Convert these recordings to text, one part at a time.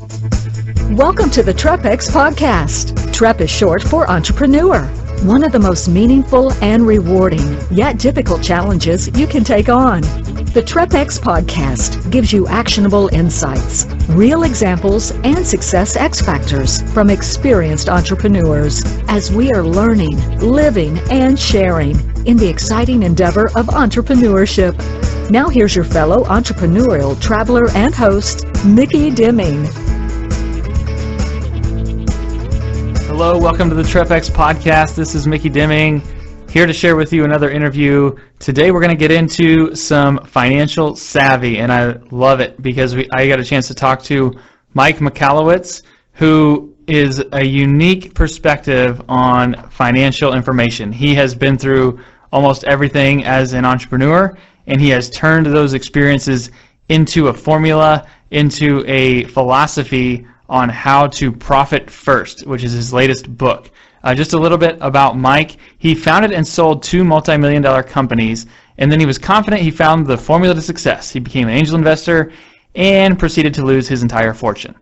Welcome to the TREPX podcast. TREP is short for entrepreneur. One of the most meaningful and rewarding, yet difficult challenges you can take on. The TREPX podcast gives you actionable insights, real examples, and success X factors from experienced entrepreneurs as we are learning, living, and sharing in the exciting endeavor of entrepreneurship. Now here's your fellow entrepreneurial traveler and host, Mickey Deming. Hello, welcome to the TREPX podcast. This is Mickey Deming, here to share with you another interview. Today we're going to get into some financial savvy, and I love it because I got a chance to talk to Mike Michalowicz, who is a unique perspective on financial information. He has been through almost everything as an entrepreneur, and he has turned those experiences into a formula, into a philosophy on how to profit first, which is his latest book. Just a little bit about Mike. He founded and sold 2 multi-million-dollar companies, and then he was confident he found the formula to success. He became an angel investor and proceeded to lose his entire fortune.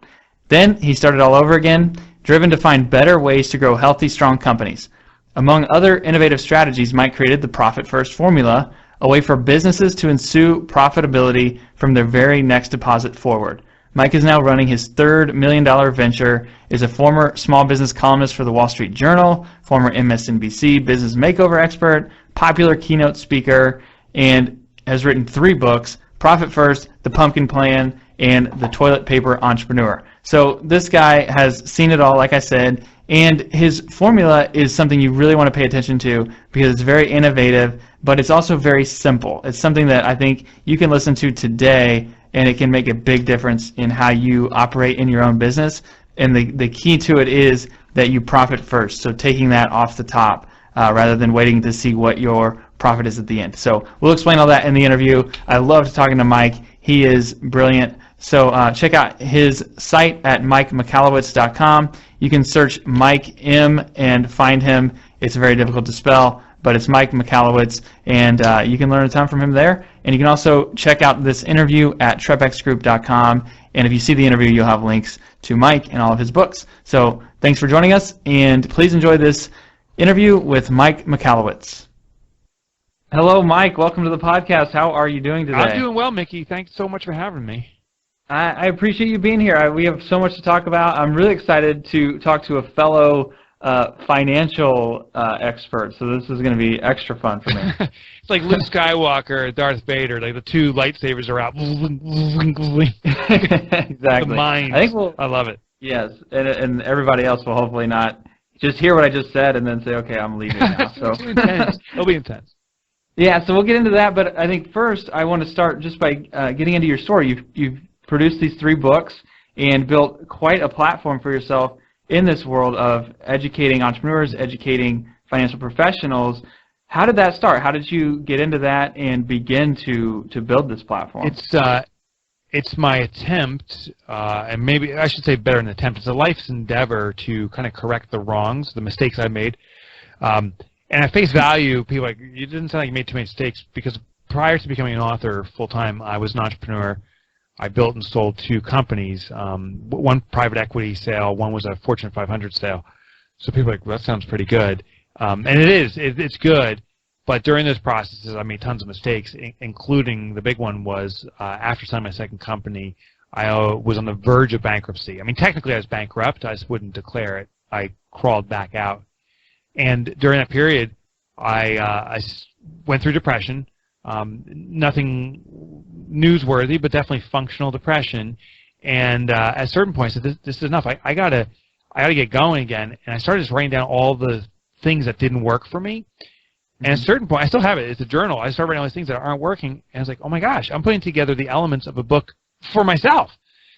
Then he started all over again, driven to find better ways to grow healthy, strong companies. Among other innovative strategies, Mike created the Profit First formula, a way for businesses to ensue profitability from their very next deposit forward. Mike is now running his third $1 million venture, is a former small business columnist for the Wall Street Journal, former MSNBC business makeover expert, popular keynote speaker, and has written 3 books, Profit First, The Pumpkin Plan, and The Toilet Paper Entrepreneur. So this guy has seen it all, like I said, and his formula is something you really want to pay attention to because it's very innovative, but it's also very simple. It's something that I think you can listen to today, and it can make a big difference in how you operate in your own business. And the key to it is that you profit first, so taking that off the top rather than waiting to see what your profit is at the end. So we'll explain all that in the interview. I loved talking to Mike. He is brilliant. So check out his site at MikeMichalowicz.com. You can search Mike M and find him. It's very difficult to spell, but it's Mike Michalowicz, and you can learn a ton from him there. And you can also check out this interview at TREPXgroup.com, and if you see the interview, you'll have links to Mike and all of his books. So thanks for joining us, and please enjoy this interview with Mike Michalowicz. Hello, Mike. Welcome to the podcast. How are you doing today? I'm doing well, Mickey. Thanks so much for having me. I appreciate you being here. We have so much to talk about. I'm really excited to talk to a fellow financial expert, so this is going to be extra fun for me. It's like Luke Skywalker and Darth Vader, like the 2 lightsabers are out. Exactly. The mind. I love it. Yes, and everybody else will hopefully not just hear what I just said and then say, okay, I'm leaving now. So Too intense. It'll be intense. Yeah, so we'll get into that, but I think first I want to start just by getting into your story. You've produced these 3 books and built quite a platform for yourself in this world of educating entrepreneurs, educating financial professionals. How did that start? How did you get into that and begin to build this platform? It's my attempt, and maybe I should say better than attempt. It's a life's endeavor to kind of correct the wrongs, the mistakes I made. And at face value, people are like, you didn't sound like you made too many mistakes, because prior to becoming an author full-time, I was an entrepreneur. I built and sold 2 companies, 1 private equity sale, 1 was a Fortune 500 sale. So people are like, well, that sounds pretty good. And it is. It's good. But during those processes, I made tons of mistakes, including the big one was after selling my second company, I was on the verge of bankruptcy. I mean, technically I was bankrupt. I just wouldn't declare it. I crawled back out. And during that period, I went through depression. Nothing newsworthy, but definitely functional depression. And at a certain point, I said, this is enough. I gotta get going again. And I started just writing down all the things that didn't work for me. And at a certain point, I still have it. It's a journal. I started writing all these things that aren't working. And I was like, oh my gosh, I'm putting together the elements of a book for myself.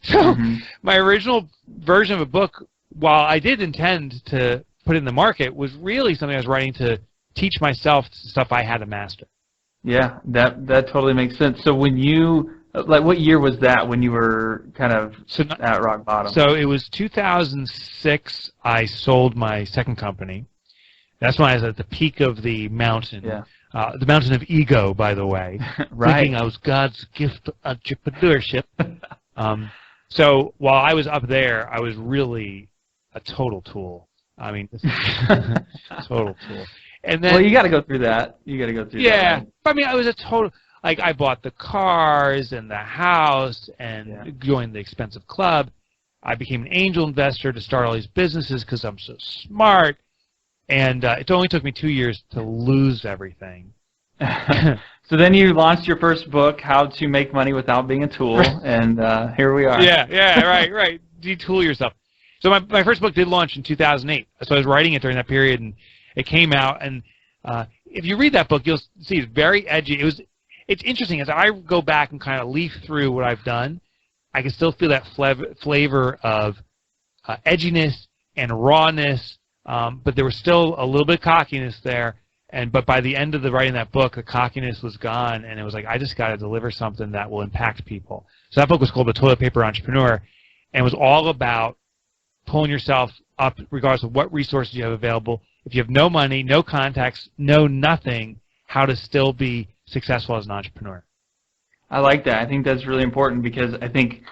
So my original version of a book, while I did intend to put it in the market, was really something I was writing to teach myself stuff I had to master. Yeah, that totally makes sense. So when you, like, what year was that when you were kind of at rock bottom? So it was 2006. I sold my second company. That's when I was at the peak of the mountain. Yeah. The mountain of ego, by the way. Right. Thinking I was God's gift to entrepreneurship. So while I was up there, I was really a total tool. I mean, total tool. And then, well, you got to go through that. You got to go through that. Yeah. Right? I mean, I was a total, like, I bought the cars and the house and joined the expensive club. I became an angel investor to start all these businesses because I'm so smart. And it only took me 2 years to lose everything. So then you launched your first book, How to Make Money Without Being a Tool, and here we are. Yeah, right. Detool yourself. So my first book did launch in 2008. So I was writing it during that period, and it came out. And if you read that book, you'll see it's very edgy. It's interesting. As I go back and kind of leaf through what I've done, I can still feel that flavor of edginess and rawness, but there was still a little bit of cockiness there. But by the end of writing that book, the cockiness was gone, and it was like, I just got to deliver something that will impact people. So that book was called The Toilet Paper Entrepreneur, and it was all about pulling yourself up regardless of what resources you have available. If you have no money, no contacts, no nothing, how to still be successful as an entrepreneur. I like that. I think that's really important because I think,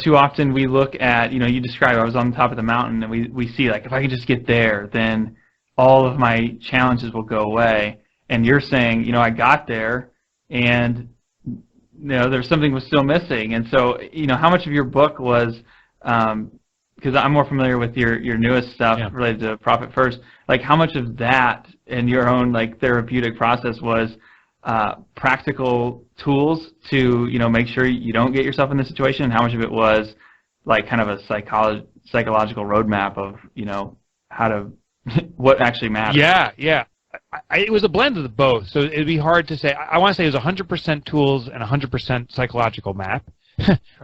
too often we look at, you described I was on the top of the mountain, and we see, like, if I can just get there, then all of my challenges will go away. And you're saying, I got there, and there's something was still missing. And so, how much of your book was, because I'm more familiar with your newest stuff related to Profit First, like how much of that in your own like therapeutic process was practical tools to make sure you don't get yourself in this situation, and how much of it was like kind of a psychological roadmap of how to what actually matters? Yeah. It was a blend of the both, so it'd be hard to say. I want to say it was 100% tools and 100% psychological map,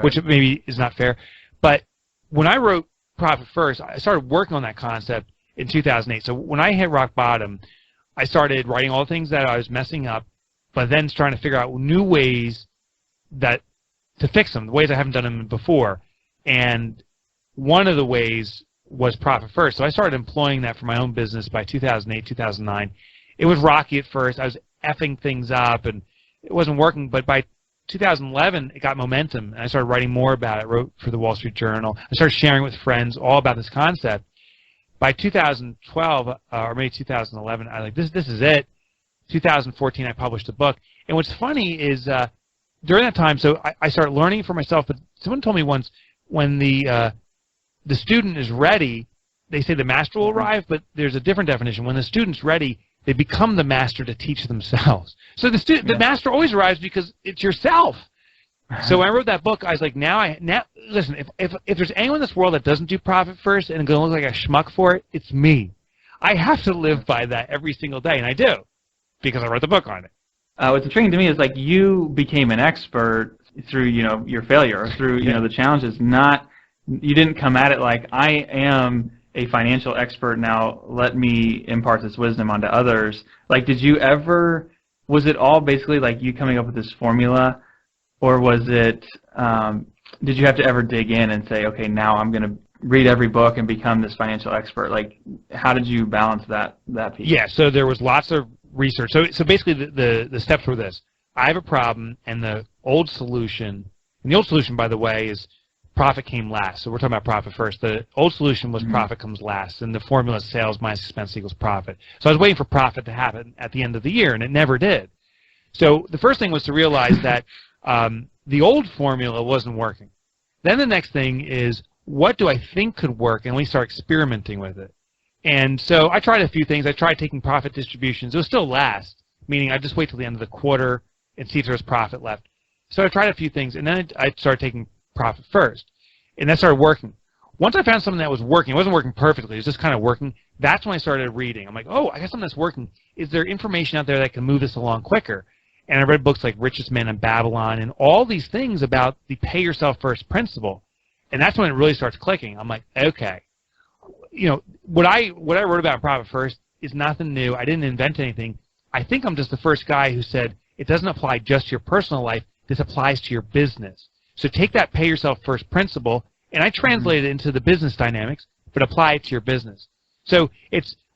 which maybe is not fair. But when I wrote Profit First, I started working on that concept in 2008. So when I hit rock bottom, I started writing all the things that I was messing up, but then trying to figure out new ways to fix them, the ways I haven't done them before. And one of the ways was Profit First. So I started employing that for my own business by 2008, 2009. It was rocky at first. I was effing things up, and it wasn't working. But by 2011, it got momentum, and I started writing more about it. I wrote for the Wall Street Journal. I started sharing with friends all about this concept. By 2012, or maybe 2011, I was like, this is it. 2014, I published a book. And what's funny is during that time, so I started learning for myself, but someone told me once, when the student is ready, they say the master will arrive, but there's a different definition. When the student's ready, they become the master to teach themselves. So the master always arrives because it's yourself. So when I wrote that book, I was like, now listen, if there's anyone in this world that doesn't do Profit First and going to look like a schmuck for it, it's me. I have to live by that every single day, and I do, because I wrote the book on it. What's intriguing to me is like you became an expert through your failure, or through the challenges. You didn't come at it like, I am a financial expert now, let me impart this wisdom onto others. Like, was it all basically like you coming up with this formula, or was it, did you have to ever dig in and say, okay, now I'm going to read every book and become this financial expert? Like, how did you balance that piece? Yeah, so there was lots of research. So basically the steps were this. I have a problem, and the old solution, by the way, is profit came last. So we're talking about Profit First. The old solution was profit comes last, and the formula is sales minus expense equals profit. So I was waiting for profit to happen at the end of the year, and it never did. So the first thing was to realize that the old formula wasn't working. Then the next thing is, what do I think could work? And we start experimenting with it. And so I tried a few things. I tried taking profit distributions. It was still last, meaning I just wait till the end of the quarter and see if there's profit left. So I tried a few things, and then I started taking Profit First, and that started working. Once I found something that was working, it wasn't working perfectly, it was just kind of working, that's when I started reading. I'm like, oh, I got something that's working. Is there information out there that can move this along quicker? And I read books like Richest Man in Babylon and all these things about the pay yourself first principle. And that's when it really starts clicking. I'm like, okay. What I wrote about in Profit First is nothing new. I didn't invent anything. I think I'm just the first guy who said it doesn't apply just to your personal life. This applies to your business. So take that pay yourself first principle, and I translate it into the business dynamics, but apply it to your business. So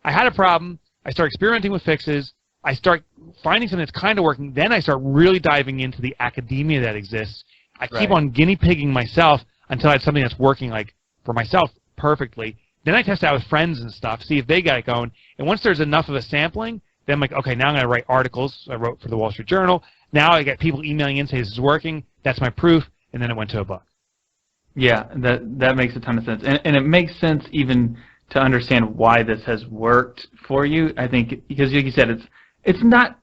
I had a problem. I start experimenting with fixes. I start finding something that's kind of working. Then I start really diving into the academia that exists. I keep on guinea pigging myself until I have something that's working like for myself perfectly. Then I test it out with friends and stuff, see if they got it going. And once there's enough of a sampling, then I'm like, okay, now I'm going to write articles. I wrote for the Wall Street Journal. Now I get people emailing in saying this is working. That's my proof. And then it went to a book. Yeah, that makes a ton of sense. And it makes sense even to understand why this has worked for you. I think because, like you said, it's not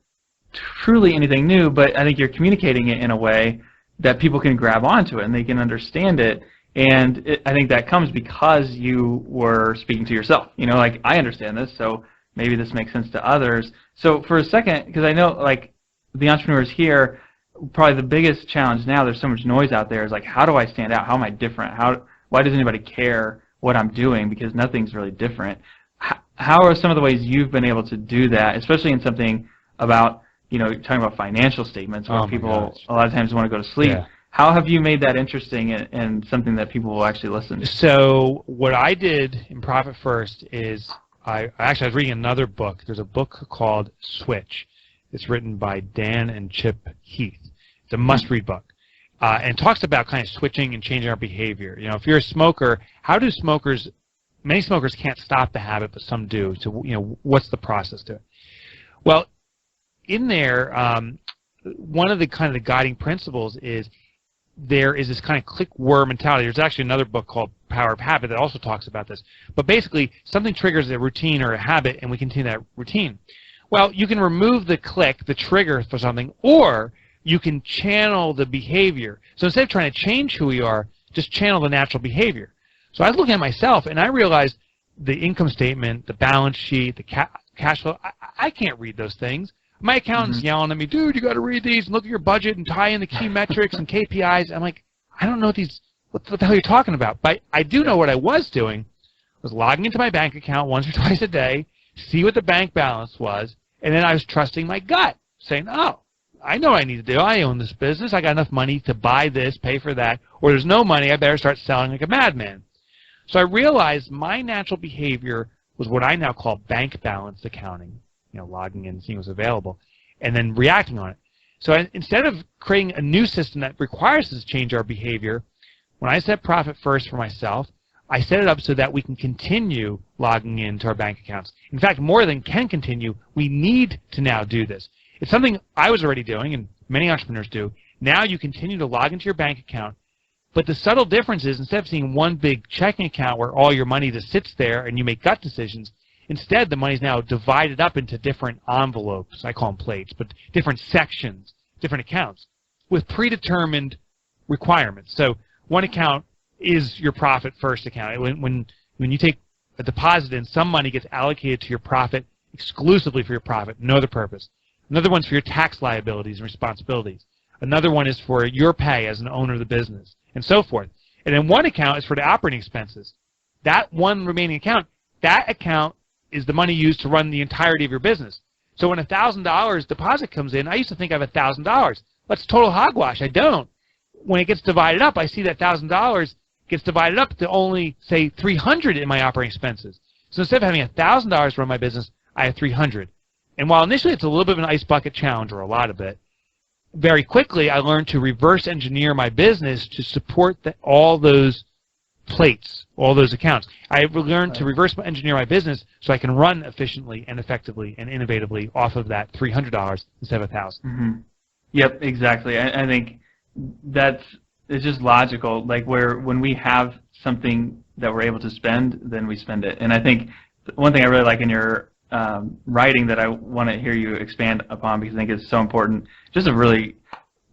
truly anything new, but I think you're communicating it in a way that people can grab onto it and they can understand it. And I think that comes because you were speaking to yourself. You know, like, I understand this, so maybe this makes sense to others. So for a second, because I know, like, the entrepreneurs here, probably the biggest challenge now, there's so much noise out there, is like, how do I stand out? How am I different? Why does anybody care what I'm doing? Because nothing's really different. How are some of the ways you've been able to do that, especially in something about, you know, talking about financial statements where people a lot of times want to go to sleep? Yeah. How have you made that interesting and something that people will actually listen to? So what I did in Profit First is I was reading another book. There's a book called Switch. It's written by Dan and Chip Heath. It's a must-read book. And talks about kind of switching and changing our behavior. You know, if you're a smoker, many smokers can't stop the habit, but some do. So, you know, what's the process to it? Well, in there, one of the kind of the guiding principles is there is this kind of click-word mentality. There's actually another book called Power of Habit that also talks about this. But basically, something triggers a routine or a habit, and we continue that routine. Well, you can remove the click, the trigger for something, or you can channel the behavior. So instead of trying to change who we are, just channel the natural behavior. So I was looking at myself, and I realized the income statement, the balance sheet, the cash flow, I can't read those things. My accountant's yelling at me, dude, you got to read these and look at your budget and tie in the key metrics and KPIs. I'm like, I don't know what the hell you're talking about. But I do know what I was doing was logging into my bank account once or twice a day, see what the bank balance was, and then I was trusting my gut, saying, oh, I know what I need to do. I own this business. I got enough money to buy this, pay for that, or there's no money. I better start selling like a madman. So I realized my natural behavior was what I now call bank balance accounting. You know, logging in, seeing what's available, and then reacting on it. So instead of creating a new system that requires us to change our behavior, when I set Profit First for myself, I set it up so that we can continue logging into our bank accounts. In fact, more than can continue, we need to now do this. It's something I was already doing, and many entrepreneurs do. Now you continue to log into your bank account, but the subtle difference is instead of seeing one big checking account where all your money just sits there and you make gut decisions, instead, the money is now divided up into different envelopes. I call them plates, but different sections, different accounts with predetermined requirements. So one account is your Profit First account. When you take a deposit in, some money gets allocated to your profit exclusively for your profit, no other purpose. Another one's for your tax liabilities and responsibilities. Another one is for your pay as an owner of the business, and so forth. And then one account is for the operating expenses. That one remaining account, that account is the money used to run the entirety of your business. So when $1,000 deposit comes in, I used to think I have $1,000. That's total hogwash. I don't. When it gets divided up, I see that $1,000 gets divided up to only, say, $300 in my operating expenses. So instead of having $1,000 to run my business, I have $300. And while initially it's a little bit of an ice bucket challenge, or a lot of it, very quickly I learned to reverse engineer my business to support all those plates, all those accounts. I learned to reverse engineer my business so I can run efficiently and effectively and innovatively off of that $300 instead of $1,000. Yep, exactly. I think it's just logical. Like when we have something that we're able to spend, then we spend it. And I think one thing I really like in your writing that I want to hear you expand upon, because I think it's so important, just a really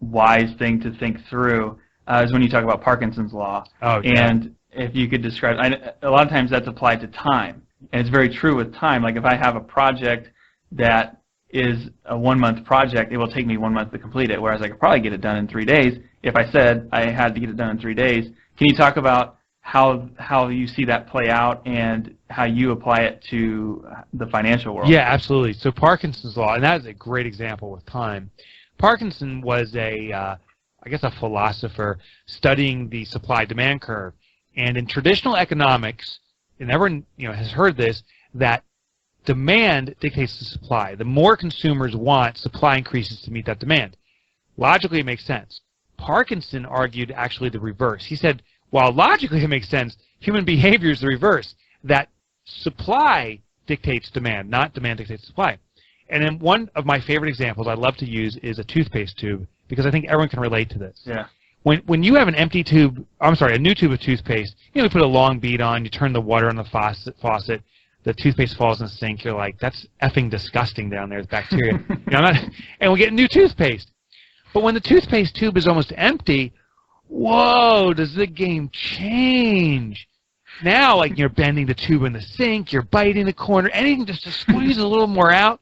wise thing to think through, is when you talk about Parkinson's law. Oh, yeah. And if you could describe, a lot of times that's applied to time, and it's very true with time. Like if I have a project that is a 1-month project, it will take me 1 month to complete it, whereas I could probably get it done in 3 days if I said I had to get it done in 3 days. Can you talk about how you see that play out and how you apply it to the financial world? Yeah, absolutely. So Parkinson's law, and that is a great example with time. Parkinson was I guess a philosopher studying the supply-demand curve. And in traditional economics, and everyone has heard this, that demand dictates the supply. The more consumers want, supply increases to meet that demand. Logically, it makes sense. Parkinson argued actually the reverse. He said, while logically it makes sense, human behavior is the reverse, that supply dictates demand, not demand dictates supply. And then one of my favorite examples I love to use is a toothpaste tube, because I think everyone can relate to this. Yeah. When you have an empty tube, a new tube of toothpaste, you put a long bead on, you turn the water on the faucet, the toothpaste falls in the sink, you're like, that's effing disgusting down there, it's bacteria. And we get new toothpaste. But when the toothpaste tube is almost empty, whoa, does the game change? Now, like, you're bending the tube in the sink, you're biting the corner, anything just to squeeze a little more out.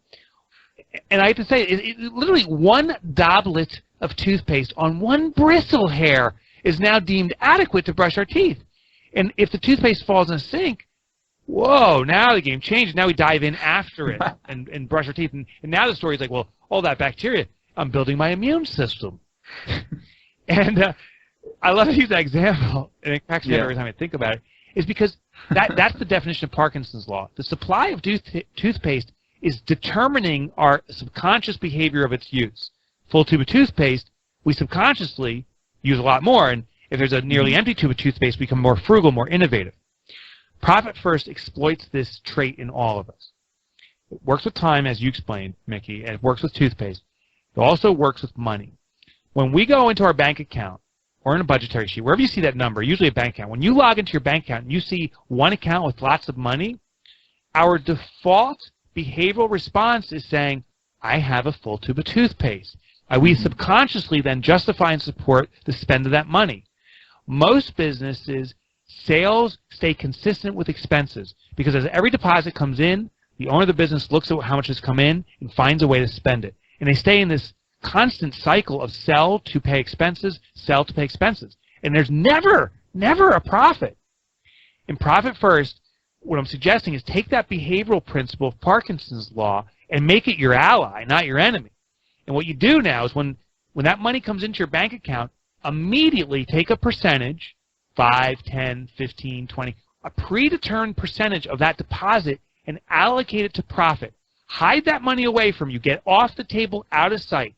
And I have to say, literally one doblet of toothpaste on one bristle hair is now deemed adequate to brush our teeth. And if the toothpaste falls in the sink, whoa, now the game changes. Now we dive in after it and brush our teeth. And now the story is like, well, all that bacteria, I'm building my immune system. And I love to use that example, and it cracks me up every time I think about it, is because that's the definition of Parkinson's law. The supply of toothpaste is determining our subconscious behavior of its use. Full tube of toothpaste, we subconsciously use a lot more, and if there's a nearly empty tube of toothpaste, we become more frugal, more innovative. Profit First exploits this trait in all of us. It works with time, as you explained, Mickey, and it works with toothpaste. It also works with money. When we go into our bank account, or in a budgetary sheet, wherever you see that number, usually a bank account, when you log into your bank account and you see one account with lots of money, our default behavioral response is saying, I have a full tube of toothpaste. We subconsciously then justify and support the spend of that money. Most businesses, sales stay consistent with expenses, because as every deposit comes in, the owner of the business looks at how much has come in and finds a way to spend it. And they stay in this constant cycle of sell to pay expenses, sell to pay expenses. And there's never a profit. In Profit First, what I'm suggesting is take that behavioral principle of Parkinson's law and make it your ally, not your enemy. And what you do now is when that money comes into your bank account, immediately take a percentage, 5, 10, 15, 20, a predetermined percentage of that deposit and allocate it to profit. Hide that money away from you. Get off the table, out of sight.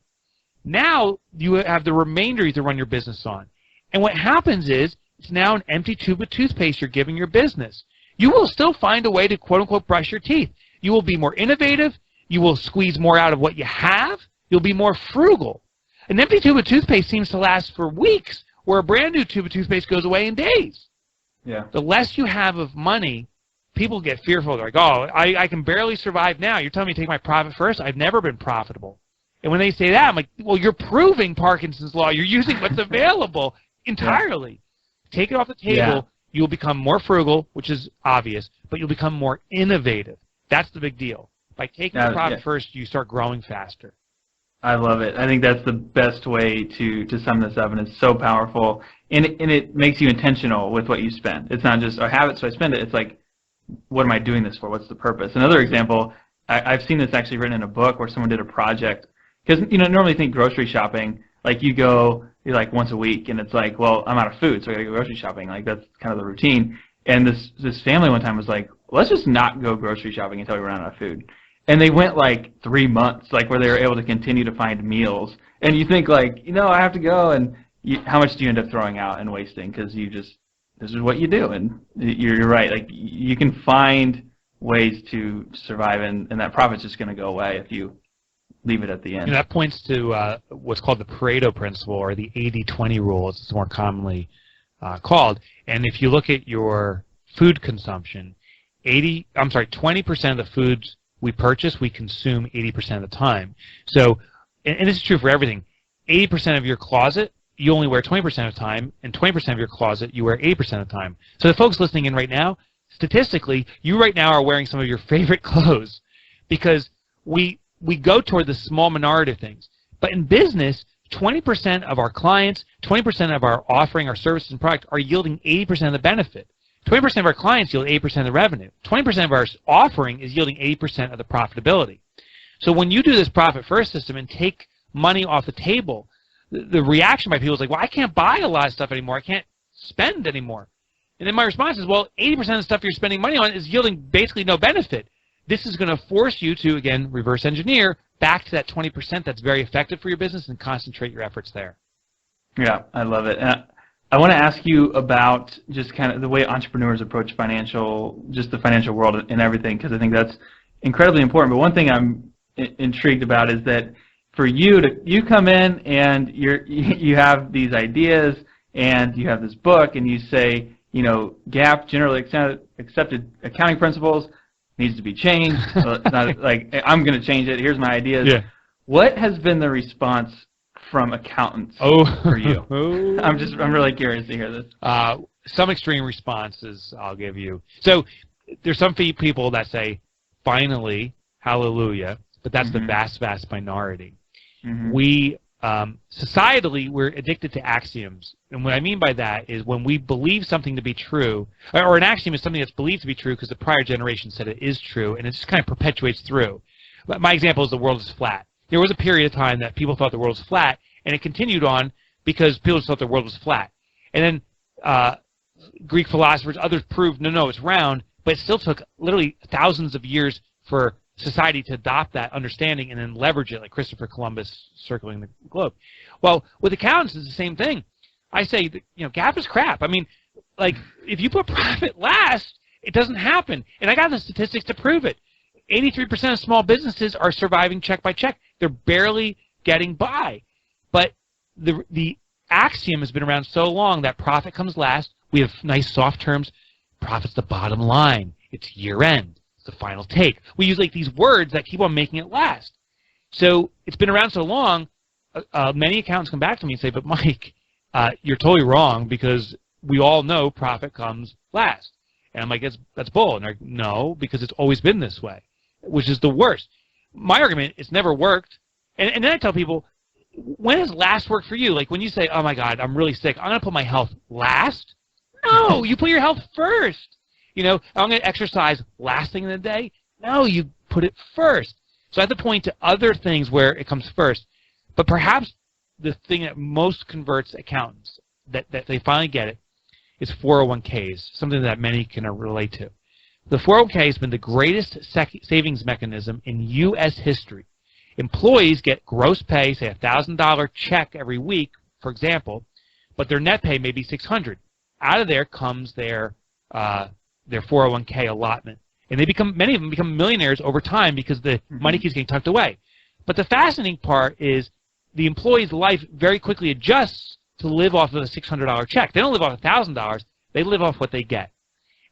Now you have the remainder you to run your business on. And what happens is it's now an empty tube of toothpaste you're giving your business. You will still find a way to quote-unquote brush your teeth. You will be more innovative. You will squeeze more out of what you have. You'll be more frugal. An empty tube of toothpaste seems to last for weeks, where a brand new tube of toothpaste goes away in days. Yeah. The less you have of money, people get fearful. They're like, oh, I can barely survive now. You're telling me to take my profit first? I've never been profitable. And when they say that, I'm like, well, you're proving Parkinson's law. You're using what's available entirely. Yeah. Take it off the table. Yeah. You'll become more frugal, which is obvious, but you'll become more innovative. That's the big deal. By taking the profit first, you start growing faster. I love it. I think that's the best way to sum this up, and it's so powerful. And it makes you intentional with what you spend. It's not just, I have it, so I spend it. It's like, what am I doing this for? What's the purpose? Another example, I've seen this actually written in a book where someone did a project. Because, normally think grocery shopping, like you go like once a week, and it's like, well, I'm out of food, so I got to go grocery shopping. Like, that's kind of the routine. And this family one time was like, let's just not go grocery shopping until we run out of food. And they went like 3 months, like where they were able to continue to find meals. And you think like, I have to go, and how much do you end up throwing out and wasting? Because this is what you do. And you're right, like you can find ways to survive, and that profit's just going to go away if you leave it at the end. And that points to what's called the Pareto principle, or the 80-20 rule, as it's more commonly called. And if you look at your food consumption, 20% of the foods we purchase, we consume 80% of the time. So, and this is true for everything, 80% of your closet, you only wear 20% of the time, and 20% of your closet, you wear 80% of the time. So the folks listening in right now, statistically, you right now are wearing some of your favorite clothes, because we go toward the small minority of things. But in business, 20% of our clients, 20% of our offering, our services and product are yielding 80% of the benefit. 20% of our clients yield 80% of the revenue. 20% of our offering is yielding 80% of the profitability. So when you do this profit first system and take money off the table, the reaction by people is like, well, I can't buy a lot of stuff anymore. I can't spend anymore. And then my response is, well, 80% of the stuff you're spending money on is yielding basically no benefit. This is going to force you to, again, reverse engineer back to that 20% that's very effective for your business and concentrate your efforts there. Yeah, I love it. And I want to ask you about just kind of the way entrepreneurs approach the financial world and everything, because I think that's incredibly important. But one thing I'm intrigued about is that for you come in and you have these ideas and you have this book and you say, GAAP, generally accepted accounting principles, needs to be changed. It's not like I'm going to change it. Here's my ideas. Yeah. What has been the response from accountants for you? I'm really curious to hear this. Some extreme responses I'll give you. So there's some people that say, finally, hallelujah, but that's the vast, vast minority. We societally, we're addicted to axioms. And what I mean by that is when we believe something to be true, or an axiom is something that's believed to be true because the prior generation said it is true, and it just kind of perpetuates through. My example is the world is flat. There was a period of time that people thought the world was flat, and it continued on because people just thought the world was flat. And then Greek philosophers, others proved, no, it's round, but it still took literally thousands of years for society to adopt that understanding and then leverage it, like Christopher Columbus circling the globe. Well, with accountants, it's the same thing. I say, GAAP is crap. I mean, like, if you put profit last, it doesn't happen. And I got the statistics to prove it. 83% of small businesses are surviving check by check. They're barely getting by. But the axiom has been around so long that profit comes last. We have nice soft terms. Profit's the bottom line. It's year end. It's the final take. We use like these words that keep on making it last. So it's been around so long, many accountants come back to me and say, but Mike, you're totally wrong because we all know profit comes last. And I'm like, that's bull. And they're like, no, because it's always been this way, which is the worst. My argument, it's never worked. And then I tell people, when has last worked for you? Like when you say, oh my God, I'm really sick, I'm going to put my health last. No, you put your health first. I'm going to exercise last thing in the day. No, you put it first. So I have to point to other things where it comes first. But perhaps the thing that most converts accountants, that they finally get it, is 401ks, something that many can relate to. The 401k has been the greatest savings mechanism in U.S. history. Employees get gross pay, say a $1,000 check every week, for example, but their net pay may be $600. Out of there comes their 401k allotment. And many of them become millionaires over time because the money keeps getting tucked away. But the fascinating part is the employee's life very quickly adjusts to live off of a $600 check. They don't live off $1,000. They live off what they get.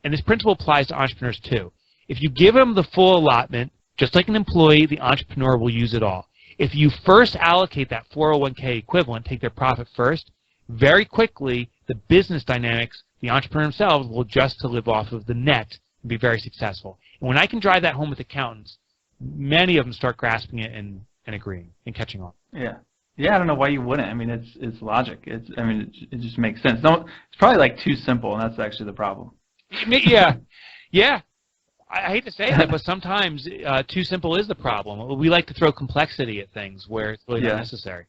And this principle applies to entrepreneurs too. If you give them the full allotment, just like an employee, the entrepreneur will use it all. If you first allocate that 401k equivalent, take their profit first, very quickly the business dynamics, the entrepreneur themselves will adjust to live off of the net and be very successful. And when I can drive that home with accountants, many of them start grasping it and agreeing and catching on. Yeah. Yeah, I don't know why you wouldn't. I mean, it's logic. It just makes sense. No, it's probably like too simple, and that's actually the problem. Yeah. I hate to say that, but sometimes too simple is the problem. We like to throw complexity at things where it's really not necessary.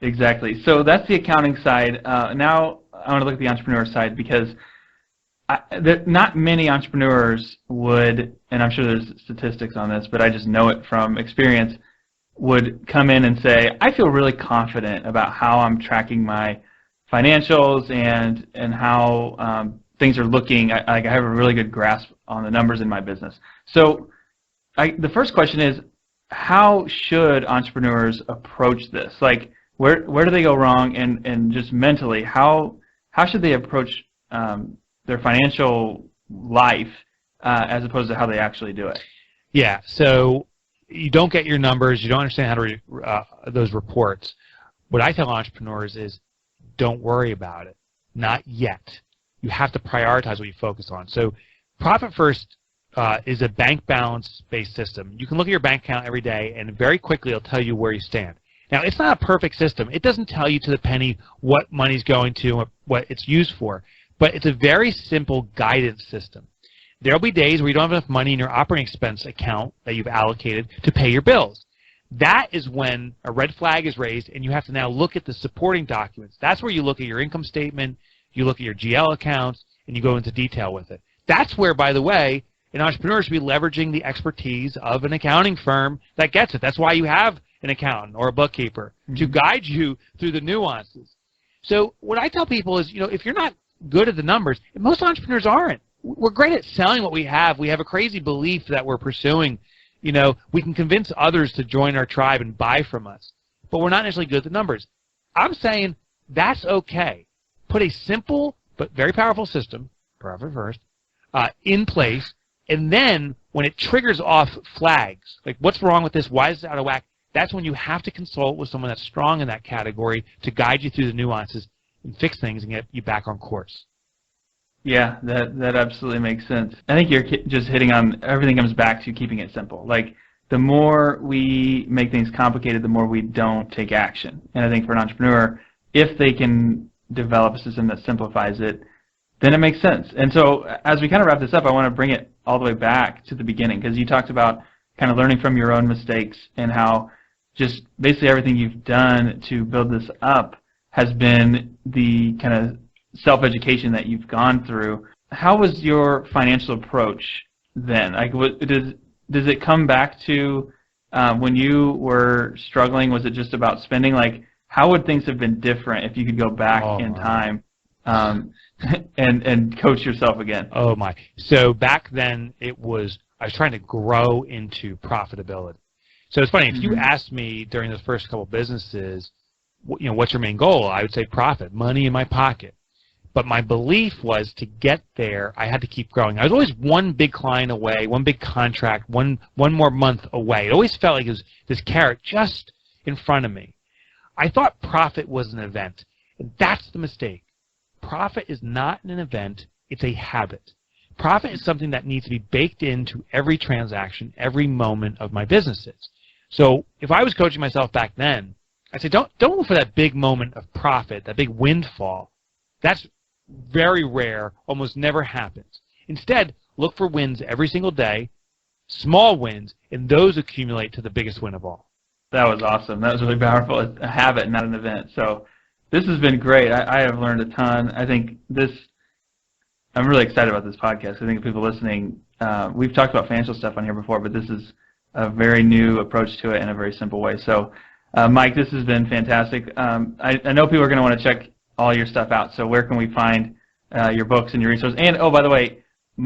Exactly. So that's the accounting side. Now I want to look at the entrepreneur side because not many entrepreneurs would, and I'm sure there's statistics on this, but I just know it from experience, would come in and say, I feel really confident about how I'm tracking my financials and how things are looking. I have a really good grasp on the numbers in my business. So the first question is, how should entrepreneurs approach this? Like, where do they go wrong? And just mentally, how should they approach their financial life as opposed to how they actually do it? Yeah, so you don't get your numbers, you don't understand how to read those reports. What I tell entrepreneurs is, don't worry about it. Not yet. You have to prioritize what you focus on. So Profit First is a bank balance-based system. You can look at your bank account every day, and very quickly it'll tell you where you stand. Now, it's not a perfect system. It doesn't tell you to the penny what money's going to and what it's used for, but it's a very simple guidance system. There will be days where you don't have enough money in your operating expense account that you've allocated to pay your bills. That is when a red flag is raised, and you have to now look at the supporting documents. That's where you look at your income statement, you look at your GL accounts, and you go into detail with it. That's where, by the way, an entrepreneur should be leveraging the expertise of an accounting firm that gets it. That's why you have an accountant or a bookkeeper to guide you through the nuances. So what I tell people is, if you're not good at the numbers, and most entrepreneurs aren't. We're great at selling what we have. We have a crazy belief that we're pursuing. We can convince others to join our tribe and buy from us, but we're not necessarily good at the numbers. I'm saying that's okay. Put a simple but very powerful system, profit first, in place, and then when it triggers off flags, like what's wrong with this, why is it out of whack, that's when you have to consult with someone that's strong in that category to guide you through the nuances and fix things and get you back on course. Yeah, that absolutely makes sense. I think you're just hitting on everything comes back to keeping it simple. Like, the more we make things complicated, the more we don't take action. And I think for an entrepreneur, if they can develop a system that simplifies it, then it makes sense. And so as we kind of wrap this up, I want to bring it all the way back to the beginning, because you talked about kind of learning from your own mistakes and how just basically everything you've done to build this up has been the kind of self-education that you've gone through. How was your financial approach then? Like, does it come back to when you were struggling? Was it just about spending? Like, how would things have been different if you could go back in time and coach yourself again? Oh my! So back then I was trying to grow into profitability. So it's funny, if you asked me during those first couple businesses, what's your main goal? I would say profit, money in my pocket. But my belief was to get there, I had to keep growing. I was always one big client away, one big contract, one more month away. It always felt like it was this carrot just in front of me. I thought profit was an event, and that's the mistake. Profit is not an event, it's a habit. Profit is something that needs to be baked into every transaction, every moment of my businesses. So if I was coaching myself back then, I'd say don't look for that big moment of profit, that big windfall. That's very rare, almost never happens. Instead, look for wins every single day, small wins, and those accumulate to the biggest win of all. That was awesome. That was really powerful. It's a habit, not an event. So this has been great. I have learned a ton. I think I'm really excited about this podcast. I think people listening, we've talked about financial stuff on here before, but this is a very new approach to it in a very simple way. So, Mike, this has been fantastic. I know people are going to want to check all your stuff out. So where can we find your books and your resources? And, oh, by the way,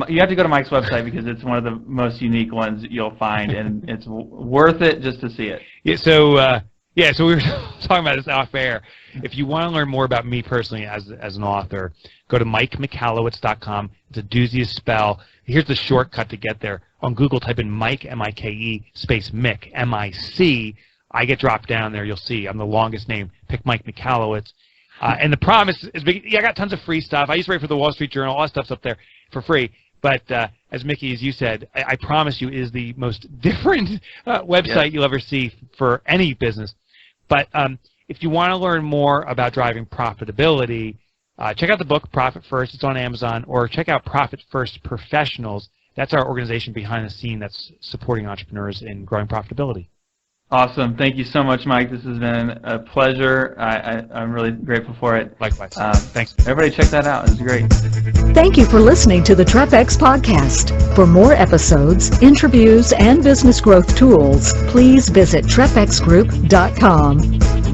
you have to go to Mike's website because it's one of the most unique ones you'll find, and it's worth it just to see it. Yeah, so we were talking about this off air. If you want to learn more about me personally as an author, go to MikeMichalowicz.com. It's a doozy to spell. Here's the shortcut to get there. On Google, type in Mike, M-I-K-E, space Mick, M-I-C. I get dropped down there. You'll see I'm the longest name. Pick Mike Michalowicz. And the promise is big. Yeah, I got tons of free stuff. I used to write for the Wall Street Journal. All that stuff's up there for free. But as Mickey, as you said, I promise you, it is the most different website you'll ever see for any business. But if you want to learn more about driving profitability, check out the book Profit First. It's on Amazon. Or check out Profit First Professionals. That's our organization behind the scene that's supporting entrepreneurs in growing profitability. Awesome. Thank you so much, Mike. This has been a pleasure. I'm really grateful for it. Likewise. Thanks. Everybody check that out. It was great. Thank you for listening to the TREPX podcast. For more episodes, interviews, and business growth tools, please visit trepxgroup.com.